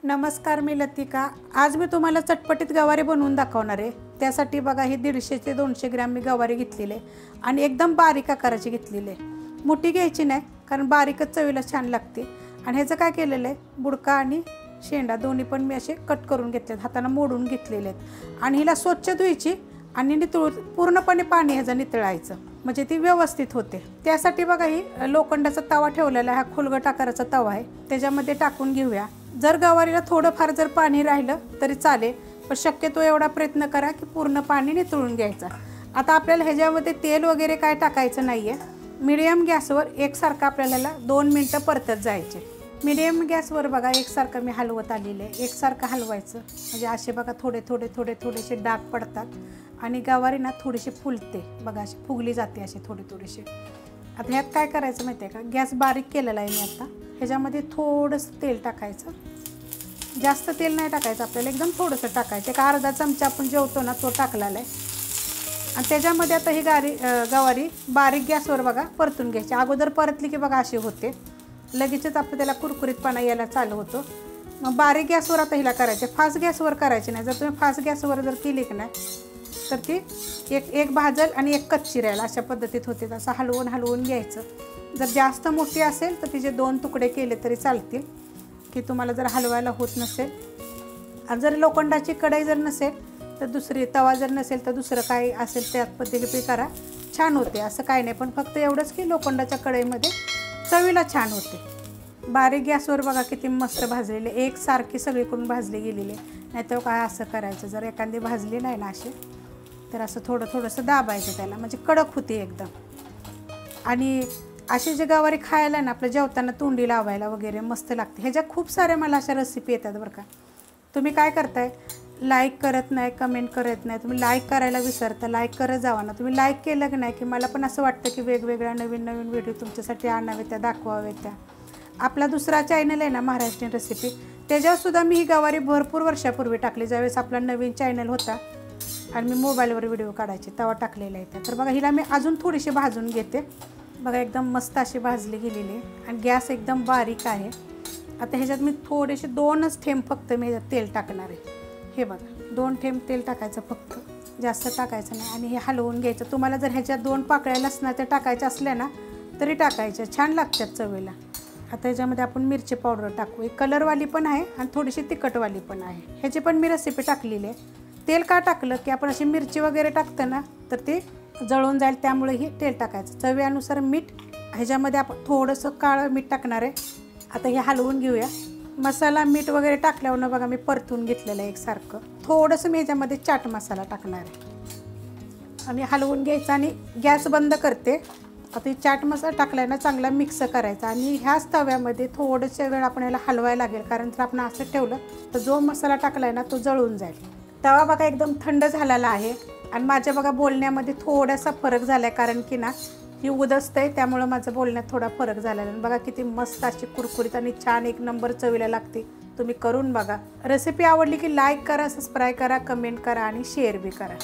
नमस्कार, मी लतिका। आज मी तुम्हाला चटपटीत गवारी बनवून दाखवणार आहे। त्यासाठी बघा ही 150 ते 200 ग्रॅम मी गवारी घेतलेली आहे आणि एकदम बारीक आकाराची घेतलेली आहे। मोठी घ्यायची नाही कारण बारीकच चवीला छान लागते। आणि ह्याचं काय केलेलं आहे, बुडका आणि शेंडा दोन्ही पण मी असे कट करून घेतलेत, हाताने मोडून घेतलेले आहेत। आणि हिला स्वच्छ धुवायची आणि पूर्णपणे पाणी ह्याचं नितळायचं म्हणजे ती व्यवस्थित होते। त्यासाठी बघा ही लोखंडाचा तवा ठेवलेला आहे, हा खोलगट आकाराचा तवा आहे, त्याच्यामध्ये टाकून घेऊया। जर गवारीला थोडंफार जर पाणी राहिलं तरी चालेल, पण शक्यतो एवढा प्रयत्न करा की पूर्ण पाणी नितळून घ्यायचं। आता आपल्याला ह्याच्यामध्ये तेल वगैरे काय टाकायचं नाही आहे। मीडियम गॅसवर एकसारखं आपल्याला 2 मिनिटं परतत जायचे। मीडियम गॅसवर बघा एकसारखं मी हलवत आलेले आहे। एकसारखं हलवायचं म्हणजे असे बघा थोडेसे डाग पडतात आणि गवारी ना थोडीशी फुलते बघा, अशी फुगली जाते अशी थोडीशी। आता ह्यात काय करायचं माहिती आहे का, गॅस बारीक केलेला आहे मी आता। ह्याच्यामध्ये थोडंसं तेल टाकायचं, जास्त तेल नाही टाकायचं आपल्याला, एकदम थोडंसं टाकायचं। एक अर्धा चमचा आपण जेवतो ना तो टाकलेला आहे। आणि त्याच्यामध्ये आता ही गवारी बारीक गॅसवर बघा परतून घ्यायची। अगोदर परतली की बघा अशी होते, लगेचच आपलं त्याला कुरकुरीतपणा यायला चालू होतो। मग बारीक गॅसवर आता हिला करायचे, फास्ट गॅसवर करायची नाही। जर तुम्ही फास्ट गॅसवर जर केली की नाही तर ती एक भाजल आणि एक कच्ची राहील, अशा पद्धतीत होते। असं हलवून घ्यायचं। जर जास्त मोठी असेल तर तिचे 2 तुकडे केले तरी चालतील, की तुम्हाला जर हलवायला होत नसेल। आणि जर लोखंडाची कढई जर नसेल तर दुसरी, तवा जर नसेल तर दुसरं काय असेल त्या पद्धतीने करा, छान होते। असं काय नाही, पण फक्त एवढंच की लोखंडाच्या कढईमध्ये चवीला छान होते। बारीक गॅसवर बघा किती मस्त भाजलेले, एकसारखी सगळीकडून भाजली गेलेली। नाहीतर काय असं करायचं, जर एखादी भाजली नाही ना अशी तर असं थोडंसं दाबायचं त्याला, म्हणजे कडक होते एकदम। आणि अशी जी गवारी खायला ना आपलं जेवताना तोंडी लावायला वगैरे मस्त लागते। ह्याच्या खूप साऱ्या मला अशा रेसिपी येतात बरं का। तुम्ही काय करताय, लाईक करत नाही, कमेंट करत नाही। तुम्ही लाईक करायला विसरता, लाईक करत जावा ना। तुम्ही लाईक केलं की नाही की मला पण असं वाटतं की वेगवेगळ्या नवीन व्हिडिओ तुमच्यासाठी आणावेत, त्या दाखवावेत। त्या आपला दुसरा चॅनल आहे ना महाराष्ट्रीयन रेसिपी, त्याच्यावरसुद्धा मी ही गवारी भरपूर वर्षापूर्वी टाकली, ज्यावेळेस आपला नवीन चॅनल होता आणि मी मोबाईलवर व्हिडिओ काढायचे तेव्हा टाकलेला आहे। तर बघा हिला मी अजून थोडीशी भाजून घेते बघा, एकदम मस्त अशी भाजली गेलेली आहे आणि गॅस एकदम बारीक आहे। आता ह्याच्यात मी थोडेसे 2च थेंब फक्त मी ह्याच्यात तेल टाकणार आहे। हे बघा 2 थेंब तेल टाकायचं फक्त, जास्त टाकायचं नाही। आणि हे हलवून घ्यायचं। तुम्हाला जर ह्याच्यात 2 पाकळ्या लसणाच्या टाकायच्या असल्या ना तरी टाकायच्या, छान लागतात चवीला। आता ह्याच्यामध्ये आपण मिरची पावडर टाकू, एक कलरवाली पण आहे आणि थोडीशी तिखटवाली पण आहे। ह्याची पण मी रेसिपी टाकलेली आहे। तेल का टाकलं की आपण अशी मिरची वगैरे टाकतं ना तर ते जळून जाईल, त्यामुळे ही तेल टाकायचं। चवीनुसार मीठ, ह्याच्यामध्ये आपण थोडंसं काळं मीठ टाकणार आहे। आता हे हलवून घेऊया। मसाला मीठ वगैरे टाकल्यावर बघा मी परतून घेतलेलं आहे एकसारखं। थोडंसं मी ह्याच्यामध्ये चाट मसाला टाकणार आहे आणि हलवून घ्यायचं आणि गॅस बंद करते। आता चाट मसाला टाकलाय ना, चांगला मिक्स करायचा आणि ह्याच तव्यामध्ये थोडंसं वेळ आपण याला हलवायला लागेल, कारण जर आपण असं ठेवलं तर जो मसाला टाकलाय ना तो जळून जाईल। तवा बघा एकदम थंड झालेला आहे आणि माझ्या बघा बोलण्यामध्ये थोडासा फरक झाला आहे, कारण की ना ही उदसते त्यामुळे माझं बोलण्यात थोडा फरक झालेला आहे। बघा किती मस्त अशी कुरकुरीत आणि छान एक नंबर चवीला लागते। तुम्ही करून बघा। रेसिपी आवडली की लाईक करा, सबस्क्राईब करा, कमेंट करा आणि शेअर बी करा।